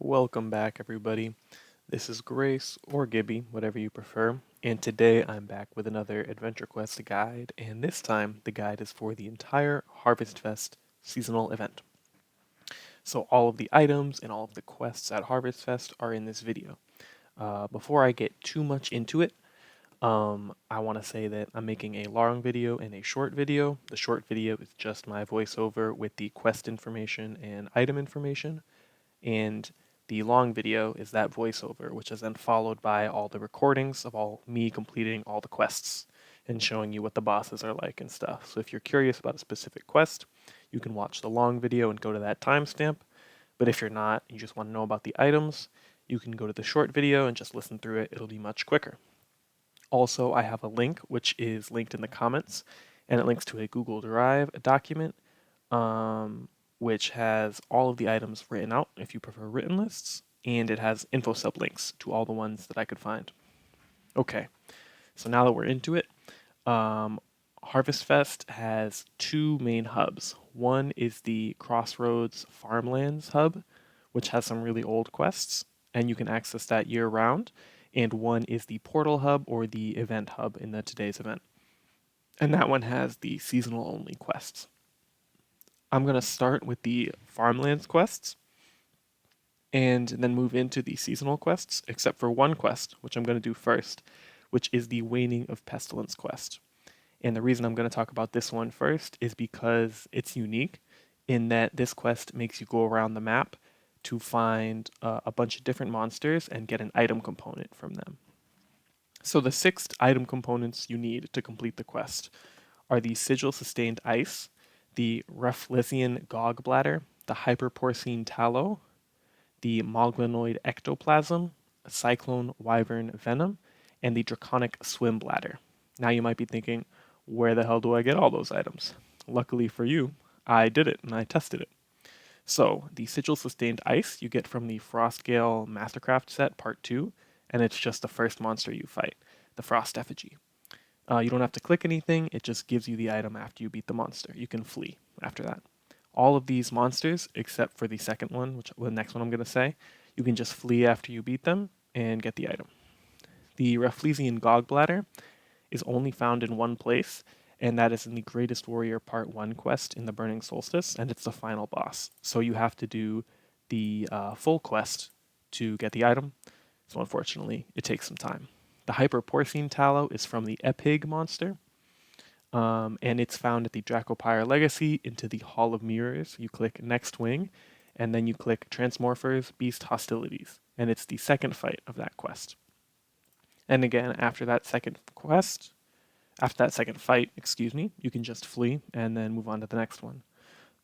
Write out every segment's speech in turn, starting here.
Welcome back, everybody. This is Grace, or Gibby, whatever you prefer, and today I'm back with another Adventure Quest guide, and this time the guide is for the entire Harvestfest seasonal event. So all of the items and all of the quests at Harvestfest are in this video. Before I get too much into it, I want to say that I'm making a long video and a short video. The short video is just my voiceover with the quest information and item information, and the long video is that voiceover, which is then followed by all the recordings of all me completing all the quests and showing you what the bosses are like and stuff. So if you're curious about a specific quest, you can watch the long video and go to that timestamp. But if you're not, you just want to know about the items, you can go to the short video and just listen through it. It'll be much quicker. Also, I have a link which is linked in the comments, and it links to a Google Drive document which has all of the items written out if you prefer written lists, and it has info sub links to all the ones that I could find. Okay, so now that we're into it, Harvest Fest has two main hubs. One is the Crossroads Farmlands hub, which has some really old quests, and you can access that year round. And one is the Portal hub or the Event hub in today's event. And that one has the seasonal only quests. I'm going to start with the Farmlands quests and then move into the seasonal quests, except for one quest, which I'm going to do first, which is the Waning of Pestilence quest. And the reason I'm going to talk about this one first is because it's unique in that this quest makes you go around the map to find a bunch of different monsters and get an item component from them. So the 6 item components you need to complete the quest are the Sigil Sustained Ice, the Reflisian Gogbladder, the Hyperporcine Tallow, the Moglinoid Ectoplasm, Cyclone Wyvern Venom, and the Draconic Swim Bladder. Now you might be thinking, where the hell do I get all those items? Luckily for you, I did it and I tested it. So, the Sigil Sustained Ice you get from the Frostgale Mastercraft set Part 2, and it's just the first monster you fight, the Frost Effigy. You don't have to click anything, it just gives you the item after you beat the monster. You can flee after that. All of these monsters, except for the second one, which the next one I'm going to say, you can just flee after you beat them and get the item. The Reflesian Gogbladder is only found in one place, and that is in the Greatest Warrior Part 1 quest in the Burning Solstice, and it's the final boss. So you have to do the full quest to get the item, so unfortunately, it takes some time. The Hyperporcine Tallow is from the Epig monster, and it's found at the Dracopyre Legacy into the Hall of Mirrors. You click Next Wing, and then you click Transmorphers Beast Hostilities, and it's the second fight of that quest. And again, after that second fight, you can just flee and then move on to the next one.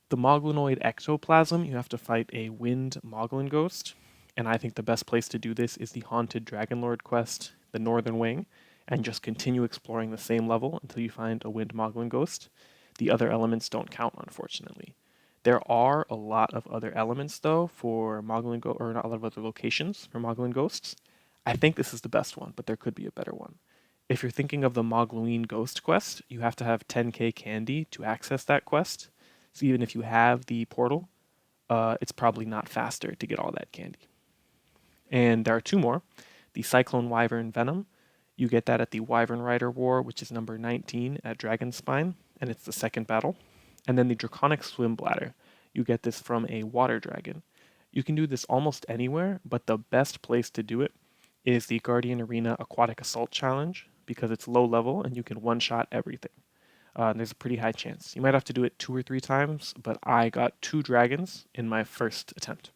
The Moglinoid Ectoplasm, you have to fight a Wind Moglin Ghost, and I think the best place to do this is the Haunted Dragonlord quest, the Northern Wing, and just continue exploring the same level until you find a Wind Moglin Ghost. The other elements don't count, unfortunately. There are a lot of other elements, though, for Moglin or not a lot of other locations for Moglin Ghosts. I think this is the best one, but there could be a better one. If you're thinking of the Moglin Ghost quest, you have to have 10k candy to access that quest. So even if you have the portal, it's probably not faster to get all that candy. And there are two more. The Cyclone Wyvern Venom, you get that at the Wyvern Rider War, which is number 19 at Dragonspine, and it's the second battle. And then the Draconic Swim Bladder, you get this from a Water Dragon. You can do this almost anywhere, but the best place to do it is the Guardian Arena Aquatic Assault Challenge, because it's low level and you can one-shot everything. There's a pretty high chance. You might have to do it 2 or 3 times, but I got 2 dragons in my first attempt.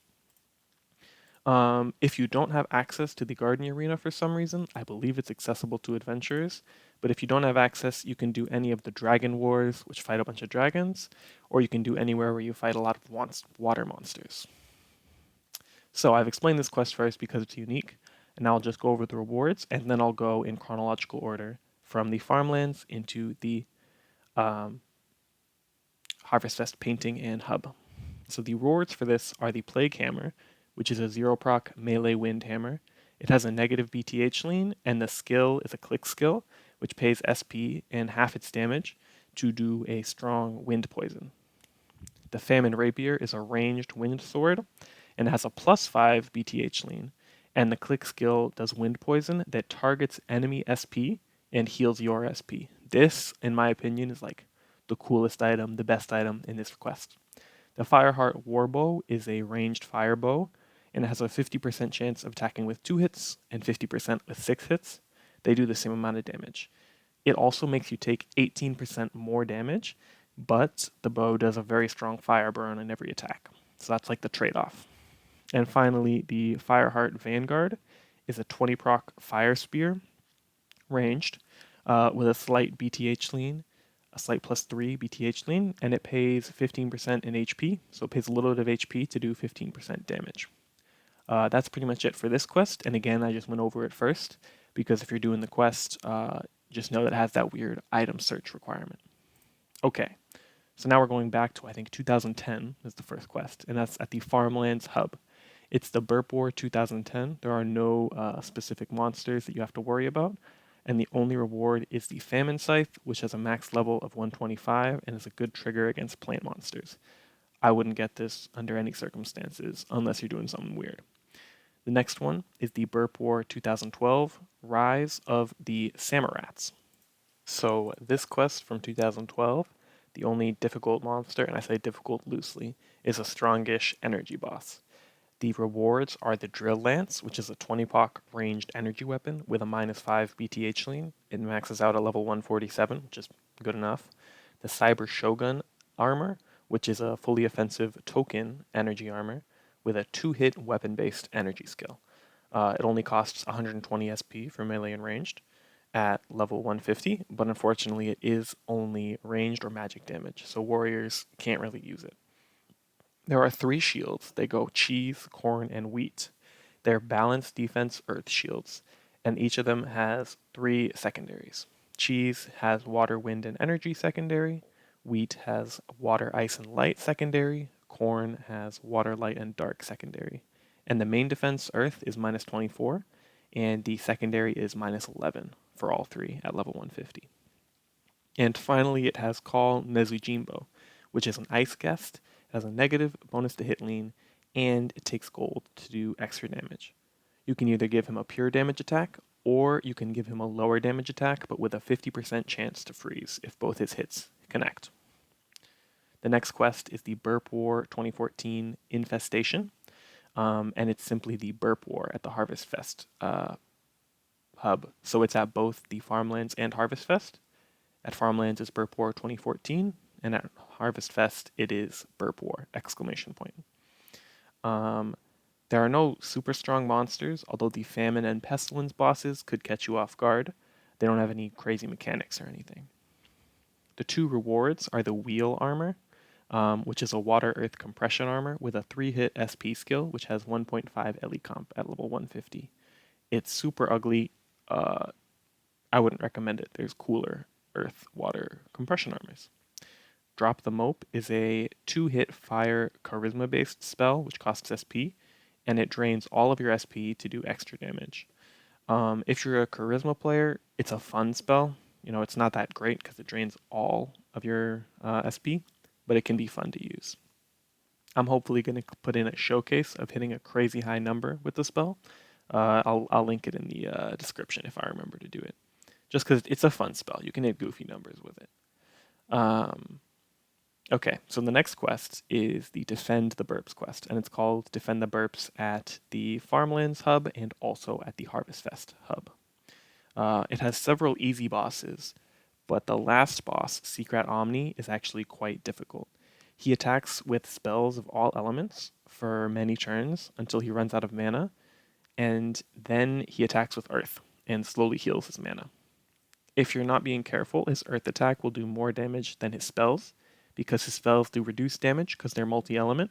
If you don't have access to the Guardian Arena for some reason, I believe it's accessible to adventurers, but if you don't have access, you can do any of the Dragon Wars, which fight a bunch of dragons, or you can do anywhere where you fight a lot of water monsters. So I've explained this quest first because it's unique, and now I'll just go over the rewards, and then I'll go in chronological order from the farmlands into the Harvestfest painting and hub. So the rewards for this are the Plague Hammer, which is a 0-proc melee wind hammer. It has a negative BTH lean, and the skill is a click skill, which pays SP and half its damage to do a strong wind poison. The Famine Rapier is a ranged wind sword, and it has a +5 BTH lean. And the click skill does wind poison that targets enemy SP and heals your SP. This, in my opinion, is like the coolest item, the best item in this quest. The Fireheart Warbow is a ranged fire bow, and it has a 50% chance of attacking with 2 hits and 50% with 6 hits. They do the same amount of damage. It also makes you take 18% more damage, but the bow does a very strong fire burn in every attack. So that's like the trade off. And finally, the Fireheart Vanguard is a 20 proc fire spear, ranged, with a slight BTH lean, a slight +3 BTH lean, and it pays 15% in HP, so it pays a little bit of HP to do 15% damage. That's pretty much it for this quest, and again, I just went over it first, because if you're doing the quest, just know that it has that weird item search requirement. Okay, so now we're going back to, I think, 2010 is the first quest, and that's at the Farmlands Hub. It's the Burp War 2010. There are no specific monsters that you have to worry about, and the only reward is the Famine Scythe, which has a max level of 125 and is a good trigger against plant monsters. I wouldn't get this under any circumstances unless you're doing something weird. The next one is the Burp War 2012 Rise of the Samurats. So this quest from 2012, the only difficult monster, and I say difficult loosely, is a strongish energy boss. The rewards are the Drill Lance, which is a 20 poc ranged energy weapon with a -5 BTH lean. It maxes out at level 147, which is good enough. The Cyber Shogun armor, which is a fully offensive token energy armor with a 2-hit weapon-based energy skill. It only costs 120 SP for melee and ranged at level 150, but unfortunately it is only ranged or magic damage, so warriors can't really use it. There are 3 shields. They go cheese, corn, and wheat. They're balanced defense earth shields, and each of them has 3 secondaries. Cheese has water, wind, and energy secondary. Wheat has water, ice, and light secondary. Corn has water, light, and dark secondary. And the main defense earth is -24, and the secondary is -11 for all 3 at level 150. And finally, it has Call Nezujimbo, which is an ice guest, has a negative bonus to hit lean, and it takes gold to do extra damage. You can either give him a pure damage attack, or you can give him a lower damage attack, but with a 50% chance to freeze if both his hits connect. The next quest is the Burp War 2014 Infestation, and it's simply the Burp War at the Harvestfest hub. So it's at both the Farmlands and Harvestfest. At Farmlands is Burp War 2014, and at Harvestfest it is Burp War! Exclamation point. There are no super strong monsters, although the Famine and Pestilence bosses could catch you off guard. They don't have any crazy mechanics or anything. The 2 rewards are the Wheel Armor, which is a Water Earth Compression Armor with a 3-hit SP skill, which has 1.5 Ellie comp at level 150. It's super ugly. I wouldn't recommend it. There's cooler Earth Water Compression Armors. Drop the Mope is a 2-hit fire charisma based spell which costs SP, and it drains all of your SP to do extra damage. If you're a charisma player, it's a fun spell. You know, it's not that great because it drains all of your SP, but it can be fun to use. I'm hopefully going to put in a showcase of hitting a crazy high number with the spell. I'll link it in the description if I remember to do it. Just because it's a fun spell. You can hit goofy numbers with it. Okay, so the next quest is the Defend the Burps quest, and it's called Defend the Burps at the Farmlands hub and also at the Harvestfest hub. It has several easy bosses, but the last boss, Secret Omni, is actually quite difficult. He attacks with spells of all elements for many turns until he runs out of mana, and then he attacks with Earth and slowly heals his mana. If you're not being careful, his Earth attack will do more damage than his spells, because his spells do reduce damage because they're multi-element,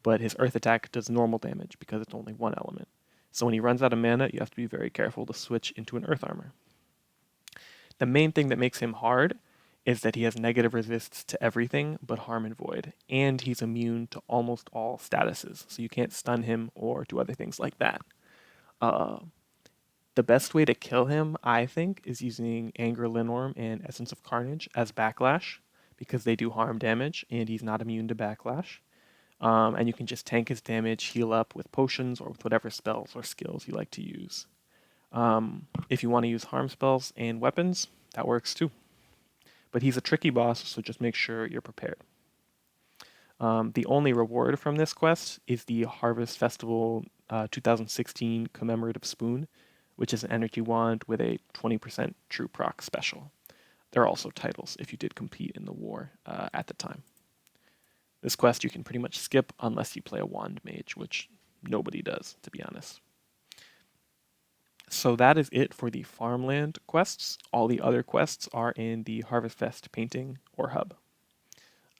but his Earth attack does normal damage because it's only one element. So when he runs out of mana, you have to be very careful to switch into an Earth armor. The main thing that makes him hard is that he has negative resists to everything but Harm and Void, and he's immune to almost all statuses, so you can't stun him or do other things like that. The best way to kill him, I think, is using Anger Linworm and Essence of Carnage as backlash, because they do harm damage, and he's not immune to backlash. And you can just tank his damage, heal up with potions or with whatever spells or skills you like to use. If you want to use harm spells and weapons, that works too. But he's a tricky boss, so just make sure you're prepared. The only reward from this quest is the Harvest Festival 2016 commemorative spoon, which is an energy wand with a 20% true proc special. There are also titles if you did compete in the war at the time. This quest you can pretty much skip unless you play a wand mage, which nobody does, to be honest. So that is it for the farmland quests. All the other quests are in the Harvestfest painting or hub.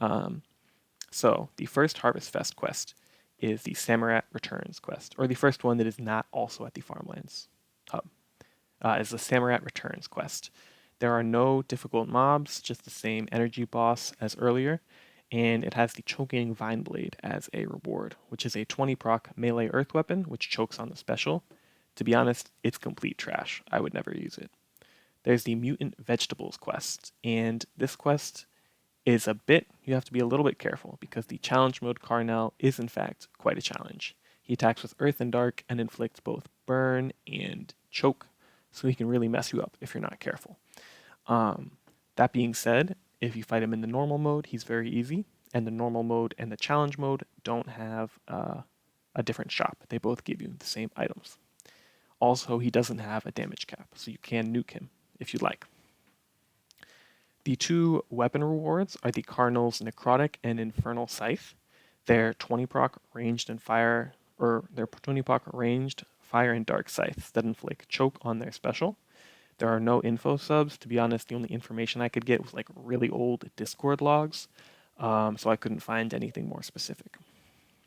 Um, so the first Harvestfest quest is the Samurott Returns quest, or the first one that is not also at the farmlands hub. Is the Samurott Returns quest. There are no difficult mobs, just the same energy boss as earlier, and it has the Choking Vine Blade as a reward, which is a 20 proc melee earth weapon, which chokes on the special. To be honest, it's complete trash. I would never use it. There's the Mutant Vegetables quest, and this quest is you have to be a little bit careful because the challenge mode Carnell is in fact quite a challenge. He attacks with Earth and Dark and inflicts both burn and choke, so he can really mess you up if you're not careful. Um, that being said, if you fight him in the normal mode, he's very easy, and the normal mode and the challenge mode don't have a different shop. They both give you the same items. Also, he doesn't have a damage cap, so you can nuke him if you like. The two weapon rewards are the Cardinal's Necrotic and Infernal Scythe. They're 20 proc ranged and fire, or they're 20 proc ranged fire and dark scythes that inflict choke on their special. There are no info subs. To be honest, the only information I could get was like really old Discord logs, so I couldn't find anything more specific.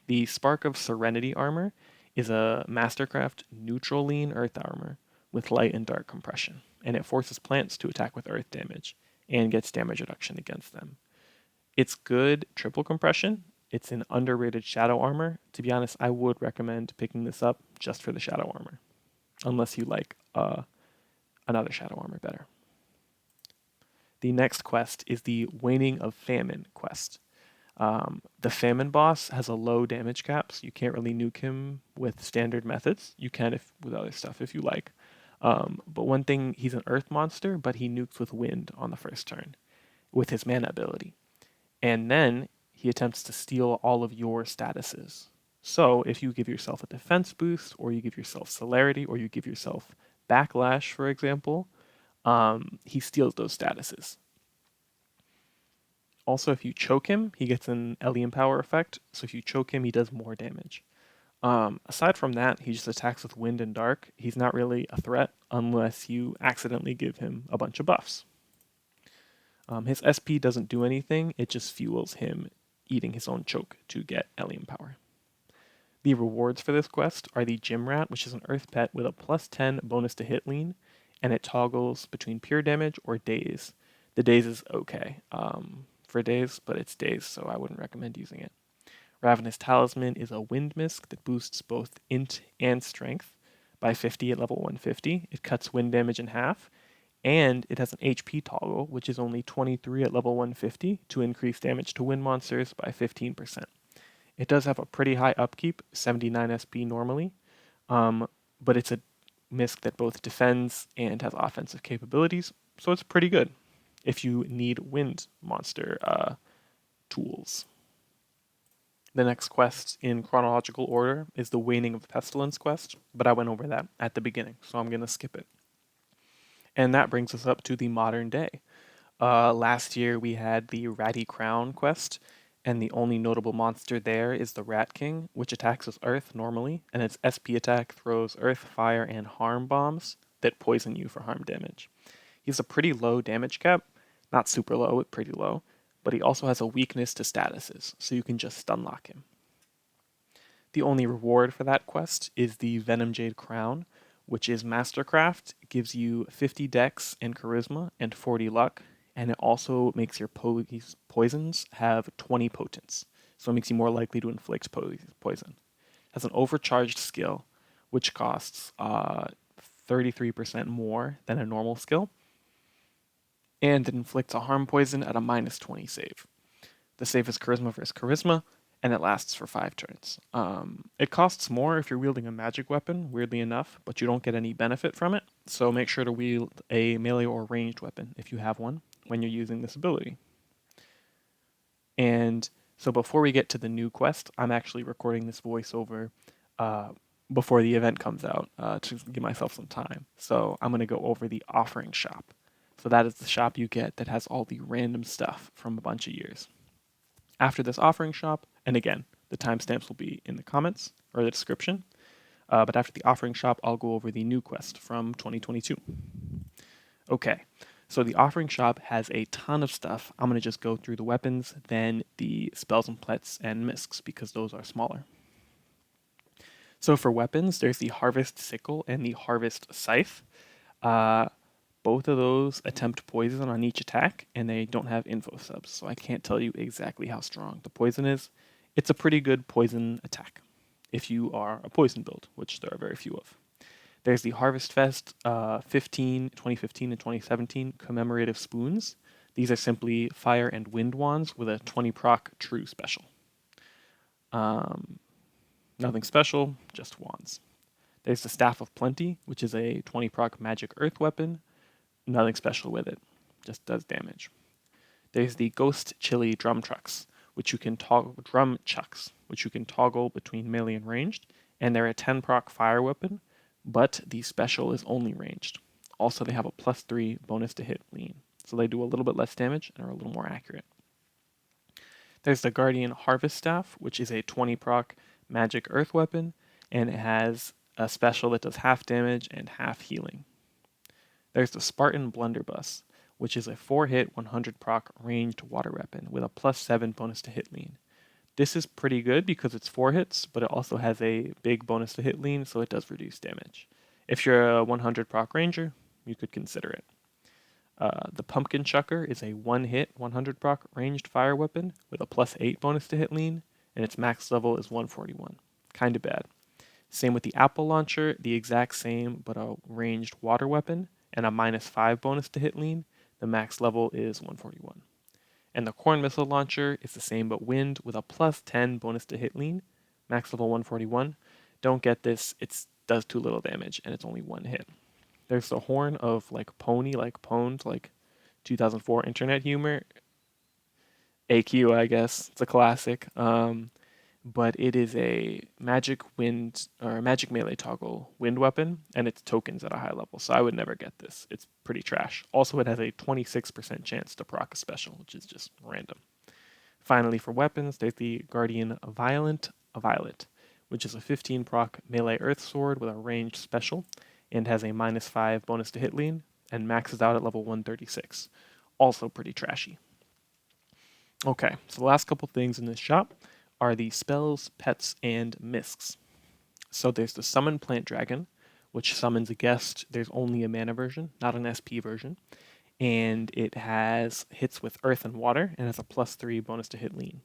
The Spark of Serenity armor is a Mastercraft neutral lean earth armor with light and dark compression, and it forces plants to attack with earth damage and gets damage reduction against them. It's good triple compression. It's an underrated shadow armor. To be honest, I would recommend picking this up just for the shadow armor, unless you like another shadow armor better. The next quest is the Waning of Famine quest. The Famine boss has a low damage cap, so you can't really nuke him with standard methods. You can if with other stuff if you like. But one thing, he's an earth monster, but he nukes with wind on the first turn with his mana ability. And then he attempts to steal all of your statuses. So if you give yourself a defense boost, or you give yourself celerity, or you give yourself backlash, for example, he steals those statuses. Also, if you choke him, he gets an Alien Power effect. So if you choke him, he does more damage. Aside from that, he just attacks with wind and dark. He's not really a threat unless you accidentally give him a bunch of buffs. His SP doesn't do anything, it just fuels him eating his own choke to get Alien Power. The rewards for this quest are the Gym Rat, which is an earth pet with a plus 10 bonus to hit lean, and it toggles between pure damage or daze. The daze is okay for daze, but it's daze, so I wouldn't recommend using it. Ravenous Talisman is a wind misc that boosts both int and strength by 50 at level 150. It cuts wind damage in half, and it has an HP toggle, which is only 23 at level 150 to increase damage to wind monsters by 15%. It does have a pretty high upkeep, 79 SP normally, but it's a misc that both defends and has offensive capabilities, so it's pretty good if you need wind monster tools. The next quest in chronological order is the Waning of Pestilence quest, but I went over that at the beginning, so I'm going to skip it. And that brings us up to the modern day. Last year we had the Ratty Crown quest, and the only notable monster there is the Rat King, which attacks with Earth normally, and its SP attack throws Earth, Fire, and Harm bombs that poison you for harm damage. He has a pretty low damage cap, not super low, but pretty low, but he also has a weakness to statuses, so you can just stunlock him. The only reward for that quest is the Venom Jade Crown, which is Mastercraft. It gives you 50 dex and charisma and 40 luck, and it also makes your poisons have 20 potence, so it makes you more likely to inflict poison. It has an overcharged skill, which costs 33% more than a normal skill, and it inflicts a harm poison at a minus 20 save. The save is charisma versus charisma, and it lasts for 5 turns. It costs more if you're wielding a magic weapon, weirdly enough, but you don't get any benefit from it. So make sure to wield a melee or ranged weapon if you have one when you're using this ability. And so before we get to the new quest, I'm actually recording this voiceover uh, before the event comes out to give myself some time. So I'm going to go over the offering shop. So that is the shop you get that has all the random stuff from a bunch of years. After this offering shop, and again, the timestamps will be in the comments or the description, but after the offering shop, I'll go over the new quest from 2022. Okay, so the offering shop has a ton of stuff. I'm going to just go through the weapons, then the spells and plets and miscs, because those are smaller. So for weapons, there's the Harvest Sickle and the Harvest Scythe. Uh, both of those attempt poison on each attack, and they don't have info subs, so I can't tell you exactly how strong the poison is. It's a pretty good poison attack if you are a poison build, which there are very few of. There's the Harvestfest 2015 and 2017 commemorative spoons. These are simply fire and wind wands with a 20 proc true special. Nothing special, just wands. There's the Staff of Plenty, which is a 20 proc magic earth weapon. Nothing special with it, just does damage. There's the Ghost Chili drum chucks, which you can toggle between melee and ranged, and they're a 10 proc fire weapon, but the special is only ranged. Also, they have a +3 bonus to hit lean, so they do a little bit less damage and are a little more accurate. There's the Guardian Harvest Staff, which is a 20 proc magic earth weapon, and it has a special that does half damage and half healing. There's the Spartan Blunderbuss, which is a 4-hit 100 proc ranged water weapon with a +7 bonus to hit lean. This is pretty good because it's 4 hits, but it also has a big bonus to hit lean, so it does reduce damage. If you're a 100 proc ranger, you could consider it. The Pumpkin Chucker is a 1-hit 100 proc ranged fire weapon with a +8 bonus to hit lean, and its max level is 141. Kinda bad. Same with the Apple Launcher, the exact same, but a ranged water weapon and a -5 bonus to hit lean. The max level is 141. And the Corn Missile Launcher is the same but wind with a +10 bonus to hit lean, max level 141. Don't get this, it does too little damage and it's only one hit. There's the Horn of like Pony, like Pwned, like 2004 internet humor. AQ, I guess. It's a classic. But it is a magic wind or magic melee toggle wind weapon, and it's tokens at a high level. So I would never get this. It's pretty trash. Also, it has a 26% chance to proc a special, which is just random. Finally, for weapons, there's the Guardian Violet, which is a 15 proc melee earth sword with a ranged special, and has a -5 bonus to hit lean, and maxes out at level 136. Also pretty trashy. Okay, so the last couple things in this shop are the spells, pets, and miscs. So there's the Summon Plant Dragon, which summons a guest. There's only a mana version, not an SP version. And it has hits with earth and water and has a +3 bonus to hit lean.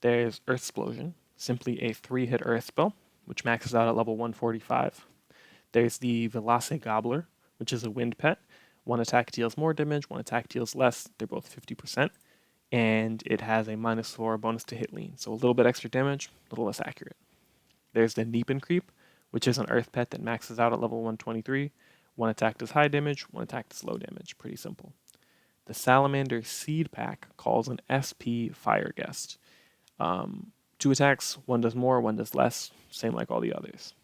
There's Earth Explosion, simply a 3-hit earth spell, which maxes out at level 145. There's the Velase Gobbler, which is a wind pet. One attack deals more damage, one attack deals less. They're both 50%. And it has a -4 bonus to hit lean, so a little bit extra damage, a little less accurate. There's the Neepin Creep, which is an earth pet that maxes out at level 123. One attack does high damage, one attack does low damage, pretty simple. The Salamander Seed Pack calls an SP Fire Guest. 2 attacks, one does more, one does less, same like all the others.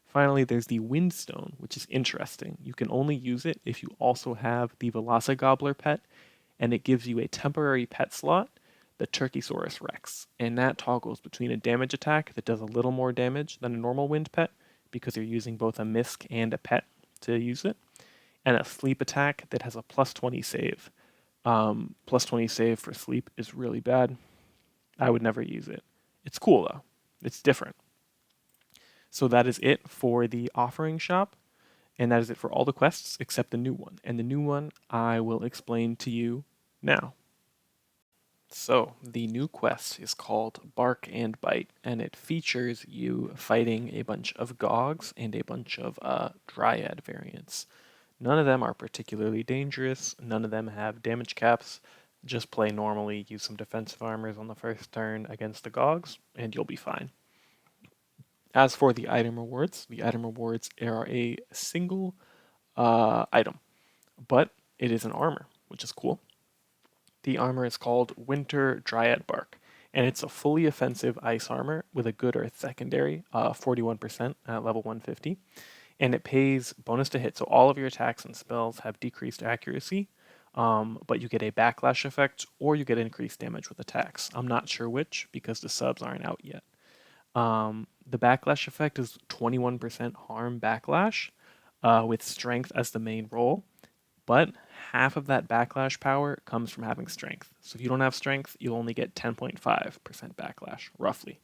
Finally, there's the Windstone, which is interesting. You can only use it if you also have the Velasa Gobbler pet, and it gives you a temporary pet slot, the Turkeysaurus Rex, and that toggles between a damage attack that does a little more damage than a normal wind pet, because you're using both a misc and a pet to use it, and a sleep attack that has a +20 save. +20 save for sleep is really bad. I would never use it. It's cool though. It's different. So that is it for the offering shop. And that is it for all the quests except the new one. And the new one I will explain to you now. So, the new quest is called Bark and Bite, and it features you fighting a bunch of Gogs and a bunch of Dryad variants. None of them are particularly dangerous, none of them have damage caps, just play normally, use some defensive armors on the first turn against the Gogs, and you'll be fine. As for the item rewards are a single item, but it is an armor, which is cool. The armor is called Winter Dryad Bark, and it's a fully offensive ice armor with a good earth secondary, 41% at level 150, and it pays bonus to hit. So all of your attacks and spells have decreased accuracy, but you get a backlash effect or you get increased damage with attacks. I'm not sure which because the subs aren't out yet. The backlash effect is 21% harm backlash with strength as the main role, but half of that backlash power comes from having strength. So if you don't have strength, you'll only get 10.5% backlash, roughly.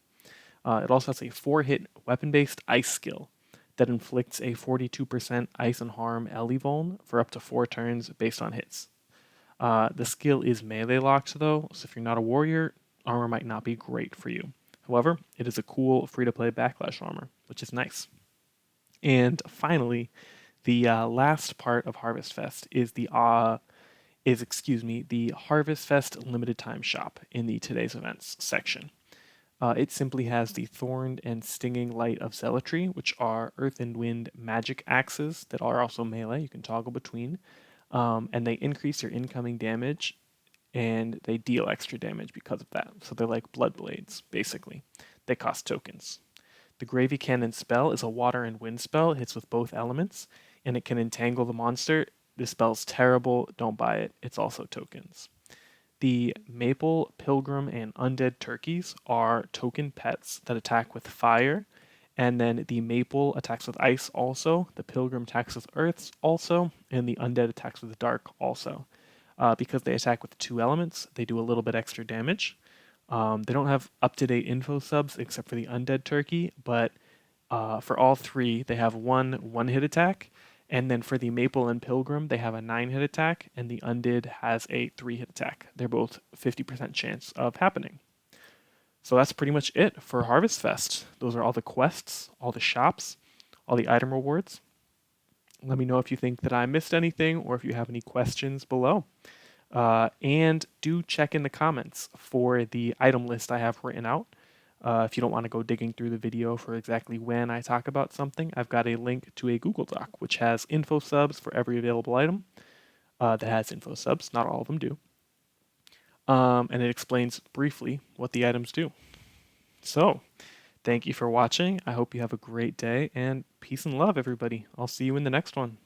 It also has a 4-hit weapon-based ice skill that inflicts a 42% ice and harm Elevuln for up to 4 turns based on hits. The skill is melee locked though, so if you're not a warrior, armor might not be great for you. However, it is a cool free-to-play backlash armor, which is nice. And finally, the last part of Harvestfest is the Harvestfest limited time shop in the today's events section. It simply has the Thorned and Stinging Light of Zealotry, which are Earth and Wind magic axes that are also melee. You can toggle between, and they increase your incoming damage, and they deal extra damage because of that. So they're like blood blades, basically. They cost tokens. The Gravy Cannon spell is a water and wind spell. It hits with both elements, and it can entangle the monster. This spell's terrible. Don't buy it. It's also tokens. The Maple, Pilgrim, and Undead Turkeys are token pets that attack with fire, and then the Maple attacks with ice also, the Pilgrim attacks with earths also, and the Undead attacks with dark also. Because they attack with 2 elements, they do a little bit extra damage. They don't have up-to-date info subs except for the Undead Turkey, but for all 3, they have one-hit attack, and then for the Maple and Pilgrim, they have a 9-hit attack, and the Undead has a 3-hit attack. They're both 50% chance of happening. So that's pretty much it for Harvestfest. Those are all the quests, all the shops, all the item rewards. Let me know if you think that I missed anything or if you have any questions below. And do check in the comments for the item list I have written out. If you don't want to go digging through the video for exactly when I talk about something, I've got a link to a Google Doc which has info subs for every available item that has info subs. Not all of them do. And it explains briefly what the items do. So, thank you for watching. I hope you have a great day, and peace and love, everybody. I'll see you in the next one.